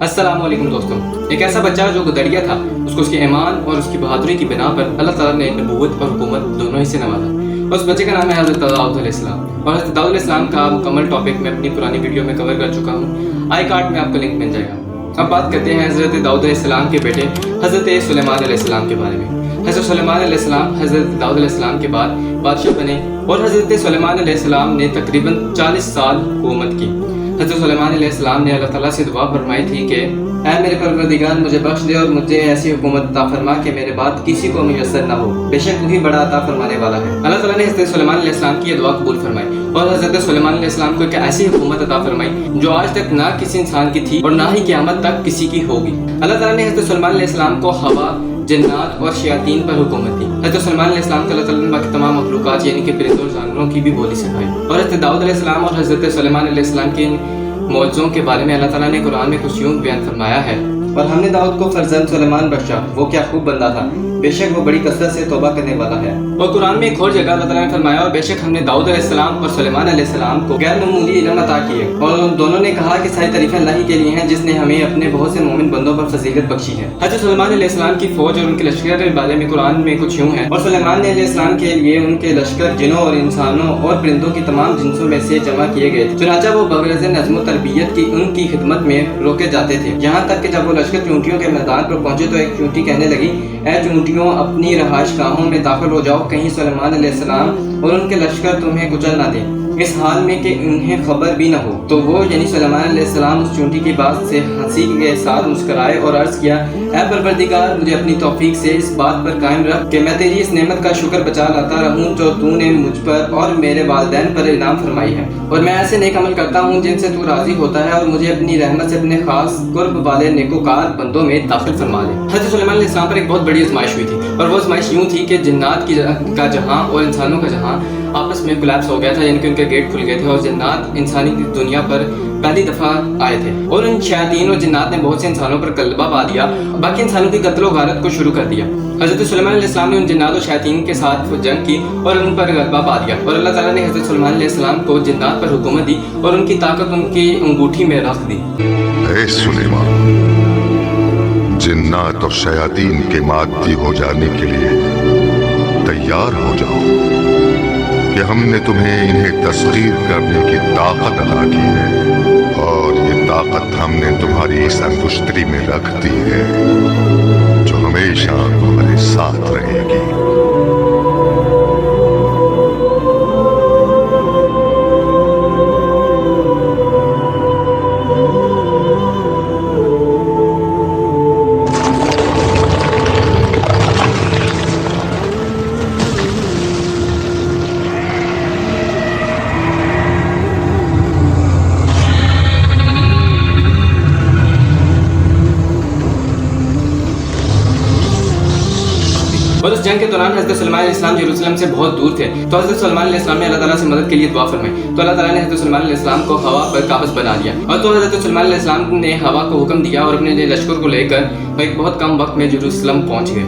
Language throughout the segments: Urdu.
السلام علیکم دوستوں، ایک ایسا بچہ جو گدڑیا تھا، اس کو اس کے ایمان اور اس کی بہادری کی بنا پر اللہ تعالیٰ نے نبوت اور حکومت دونوں ہی سے نوازا. اور اس بچے کا نام ہے حضرت داؤد علیہ السلام. اور حضرت داؤد علیہ السلام کا مکمل ٹاپک میں اپنی پرانی ویڈیو میں کور کر چکا ہوں. آئی کارڈ میں آپ کو لنک مل جائے گا. اب بات کرتے ہیں حضرت داؤد علیہ السلام کے بیٹے حضرت سلیمان علیہ السلام کے بارے میں. حضرت سلیمان علیہ السلام حضرت داؤد علیہ السلام کے بعد بادشاہ بنے اور حضرت سلیمان علیہ السلام نے تقریباً 40 سال حکومت کی. حضرت سلیمان علیہ السلام نے اللہ تعالیٰ سے دعا فرمائی تھی کہ اے میرے پروردگار مجھے بخش دے اور مجھے ایسی حکومت عطا فرما کہ میرے بعد کسی کو میسر نہ ہو، بے شک وہی بڑا عطا فرمانے والا ہے. اللہ تعالیٰ نے حضرت سلیمان علیہ السلام کی یہ دعا قبول فرمائی اور حضرت سلیمان علیہ السلام کو ایک ایسی حکومت عطا فرمائی جو آج تک نہ کسی انسان کی تھی اور نہ ہی قیامت تک کسی کی ہوگی. اللہ تعالیٰ نے حضرت سلیمان علیہ السلام کو ہوا، جنات اور شیاطین پر حکومت دی. حضرت سلیمان علیہ السلام کو اللہ تعالیٰ نے باقی تمام مخلوقات یعنی کہ پرندوں اور جانوروں کی بھی بولی سکھائی. اور حضرت داؤد علیہ السلام اور حضرت سلیمان علیہ السلام کے معجزوں کے بارے میں اللہ تعالیٰ نے قرآن میں کچھ یوں بیان فرمایا ہے: اور ہم نے داؤد کو فرزند سلیمان بخشا، وہ کیا خوب بندہ تھا، بے شک وہ بڑی کثرت سے توبہ کرنے والا ہے. اور قرآن میں ایک اور جگہ اللہ تعالیٰ نے فرمایا: اور بے شک ہم نے داؤد علیہ السلام اور سلیمان علیہ السلام کو غیر معمولی علم عطا کیے. اور دونوں نے کہا کہ ساری تعریفیں اللہ ہی کے لیے ہیں جس نے ہمیں اپنے بہت سے مومن بندوں پر فضیلت بخشی ہے. حضرت سلیمان علیہ السلام کی فوج اور ان کے لشکر کے بارے میں قرآن میں کچھ یوں ہے: اور سلیمان علیہ السلام کے لیے ان کے لشکر جنوں اور انسانوں اور پرندوں کی تمام جنسوں میں سے جمع کیے گئے. چنانچہ وہ بغرض نظم و تربیت کی ان کی خدمت میں روکے جاتے تھے، یہاں تک کہ جب وہ لشکر چونٹیوں کے میدان پر پہنچے تو ایک چونٹی کہنے لگی: اے چونٹیوں، اپنی رہائش گاہوں میں داخل ہو جاؤ، کہیں سلیمان علیہ السلام اور ان کے لشکر تمہیں کچل نہ دیں، اس حال میں کہ انہیں خبر بھی نہ ہو. تو وہ یعنی سلیمان علیہ السلام اس چونٹی کی بات سے ہنسی کے ساتھ مسکرائے اور عرض کیا: اے پروردگار، مجھے اپنی توفیق سے اس بات پر قائم رکھ کہ میں تیری اس نعمت کا شکر بچا لاتا رہوں جو تو نے مجھ پر اور میرے والدین پر انعام فرمائی ہے، اور میں ایسے نیک عمل کرتا ہوں جن سے تو راضی ہوتا ہے، اور مجھے اپنی رحمت سے اپنے خاص قرب والے نیکوکار بندوں میں داخل فرما لے. حضرت سلیمان علیہ السلام پر ایک بہت بڑی آزمائش ہوئی تھی، اور وہ آزمائش یوں تھی کہ جنات کا جہاں اور انسانوں کا جہاں آپس میں کولیپس ہو گیا تھا، یعنی کہ ان کے گیٹ کھل گئے تھے اور جنات انسانی دنیا پر پہلی دفعہ آئے تھے. اور ان شیاطین اور جنات نے بہت سے انسانوں پر غلبہ پا دیا، باقی انسانوں کی قتل و غارت کو شروع کر دیا. حضرت سلیمان علیہ السلام نے ان جنات اور شیاطین کے ساتھ جنگ کی اور ان پر غلبہ پا دیا. اور اللہ تعالیٰ نے حضرت سلیمان علیہ السلام کو جنات پر حکومت دی اور ان کی طاقت ان کی انگوٹھی میں رکھ دی. اے سلیمان، جنات اور شیاطین کے مادی ہو جانے کے لیے تیار ہو جاؤ کہ ہم نے تمہیں انہیں تسخیر کرنے کی طاقت عطا کی ہے، اور یہ طاقت ہم نے تمہاری اس انگشتری میں رکھ دی ہے جو ہمیشہ تمہارے ساتھ رہے گی. اور اس جنگ کے دوران حضرت سلیمان علیہ السلام یروشلم سے بہت دور تھے، تو حضرت سلیمان علیہ السلام نے اللہ تعالیٰ سے مدد کے لیے دعا فرمائی. تو اللہ تعالیٰ نے حضرت سلیمان علیہ السلام کو ہوا پر قابض بنا لیا، اور تو حضرت سلیمان علیہ السلام نے ہوا کو حکم دیا اور اپنے لشکر کو لے کر ایک بہت کم وقت میں یروشلم پہنچ گئے.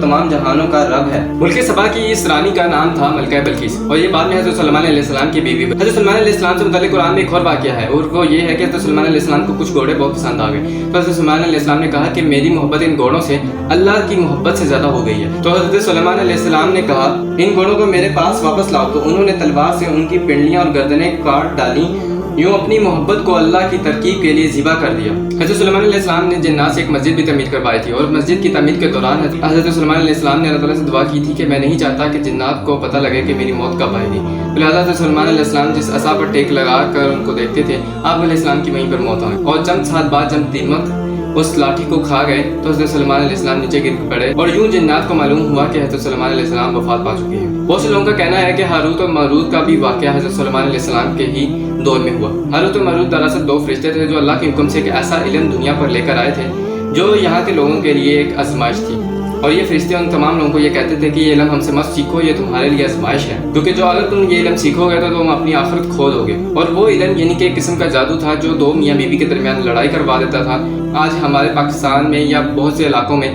تمام جہانوں کا رب ہے۔ ملک سبا کی اس رانی کا نام تھا ملکہ بلقیس، اور یہ بعد میں حضرت سلیمان علیہ السلام کی بیوی۔ حضرت سلیمان علیہ السلام سے متعلق قرآن میں ایک اور واقعہ ہے، اور وہ یہ ہے کہ حضرت سلیمان علیہ السلام کو کچھ گھوڑے بہت پسند آ گئے، تو حضرت سلیمان علیہ السلام نے کہا کہ میری محبت ان گھوڑوں سے اللہ کی محبت سے زیادہ ہو گئی ہے۔ تو حضرت سلیمان علیہ السلام نے کہا ان گھوڑوں کو میرے پاس واپس لاؤ، تو انہوں نے تلوار سے ان کی پنڈلیاں اور گردنیں کاٹ ڈالیں، یوں اپنی محبت کو اللہ کی ترکیب کے لیے ذبح کر دیا۔ حضرت سلیمان علیہ السلام نے جنات سے ایک مسجد بھی تعمیر کروائی تھی، اور مسجد کی تعمیر کے دوران حضرت سلیمان علیہ السلام نے اللہ تعالیٰ سے دعا کی تھی کہ میں نہیں چاہتا کہ جنات کو پتہ لگے کہ میری موت کب آئے گی۔ لہٰذا حضرت سلیمان علیہ السلام جس عصا پر ٹیک لگا کر ان کو دیکھتے تھے، آپ علیہ السلام کی وہیں پر موت آئی، اور چند سال بعد جب دیمک اس لاٹھی کو کھا گئے تو حضرت سلیمان علیہ السلام نیچے گر پڑے، اور یوں جنات کو معلوم ہوا کہ حضرت سلیمان علیہ السلام وفات پا چکے ہیں۔ بہت سے لوگوں کا کہنا ہے کہ ہاروت اور ماروت کا بھی واقعہ حضرت سلیمان علیہ السلام کے ہی دور میں ہوا۔ ہاروت اور ماروت دراصل دو فرشتے تھے جو اللہ کے حکم سے ایک ایسا علم دنیا پر لے کر آئے تھے جو یہاں کے لوگوں کے لیے ایک آزمائش تھی، اور یہ فرشتے ان تمام لوگوں کو یہ کہتے تھے کہ یہ علم ہم سے مت سیکھو، یہ تمہارے لیے آزمائش ہے، کیونکہ جو اگر تم یہ علم سیکھو گے تو تم اپنی آخرت کھو دو گے۔ اور وہ علم یعنی کہ ایک قسم کا جادو تھا جو دو میاں بیوی کے درمیان لڑائی کروا دیتا تھا۔ آج ہمارے پاکستان میں یا بہت سے علاقوں میں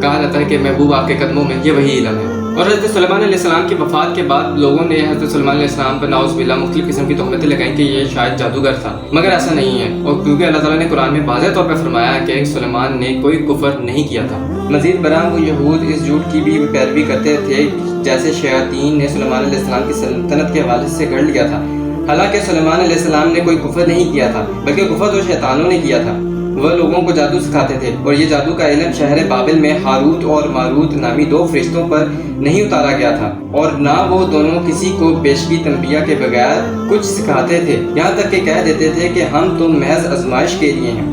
کہا جاتا ہے کہ محبوب آپ کے قدموں میں، یہ وہی علم ہے۔ اور حضرت سلیمان علیہ السلام کی وفات کے بعد لوگوں نے حضرت سلیمان علیہ السلام پر نعوذ باللہ مختلف قسم کی تہمتیں لگائیں کہ یہ شاید جادوگر تھا، مگر ایسا نہیں ہے، اور کیونکہ اللہ تعالیٰ نے قرآن میں واضح طور پر فرمایا کہ سلیمان نے کوئی کفر نہیں کیا تھا۔ مزید برآں وہ یہود اس جھوٹ کی بھی پیروی کرتے تھے جیسے شیاطین نے سلیمان علیہ السلام کی سلطنت کے حوالے سے گڑھ لیا تھا، حالانکہ سلیمان علیہ السلام نے کوئی کفر نہیں کیا تھا، بلکہ کفر تو شیطانوں نے کیا تھا۔ وہ لوگوں کو جادو سکھاتے تھے، اور یہ جادو کا علم شہر بابل میں ہاروت اور ماروت نامی دو فرشتوں پر نہیں اتارا گیا تھا، اور نہ وہ دونوں کسی کو پیشگی تنبیہ کے بغیر کچھ سکھاتے تھے، یہاں تک کہ کہہ دیتے تھے کہ ہم تو محض آزمائش کے لیے ہیں،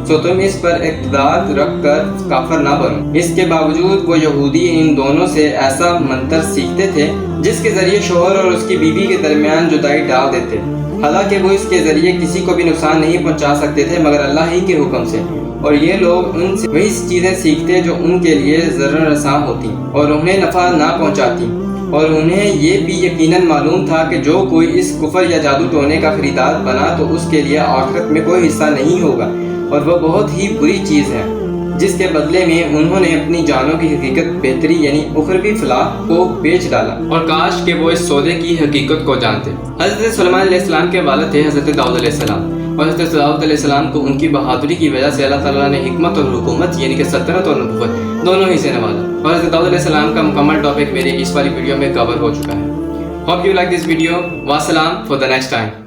سو تم اس پر اقتدار رکھ کر کافر نہ بنو۔ اس کے باوجود وہ یہودی ان دونوں سے ایسا منتر سیکھتے تھے جس کے ذریعے شوہر اور اس کی بیوی کے درمیان جدائی ڈال دیتے، حالانکہ وہ اس کے ذریعے کسی کو بھی نقصان نہیں پہنچا سکتے تھے مگر اللہ ہی کے حکم سے، اور یہ لوگ ان سے وہی چیزیں سیکھتے جو ان کے لیے ضرر رساں ہوتی اور انہیں نفع نہ پہنچاتی، اور انہیں یہ بھی یقیناً معلوم تھا کہ جو کوئی اس کفر یا جادو ٹونے کا خریدار بنا تو اس کے لیے آخرت میں کوئی حصہ نہیں ہوگا، اور وہ بہت ہی بری چیز ہے، جس کے بدلے میں انہوں نے اپنی جانوں کی حقیقت بہتری یعنی اخروی فلاح کو بیچ ڈالا، اور کاش کہ وہ اس سودے کی حقیقت کو جانتے۔ حضرت سلیمان علیہ السلام کے والد تھے حضرت داؤد علیہ السلام، اور حضرت داؤد علیہ السلام کو ان کی بہادری کی وجہ سے اللہ تعالیٰ نے حکمت اور حکومت یعنی کہ سلطنت اور نبوت دونوں ہی سے نوازا، اور حضرت داؤد علیہ السلام کا مکمل ٹاپک میری اس والی ویڈیو میں کور ہو چکا ہے۔ Hope you like this video. والسلام فار دا نیکسٹ ٹائم۔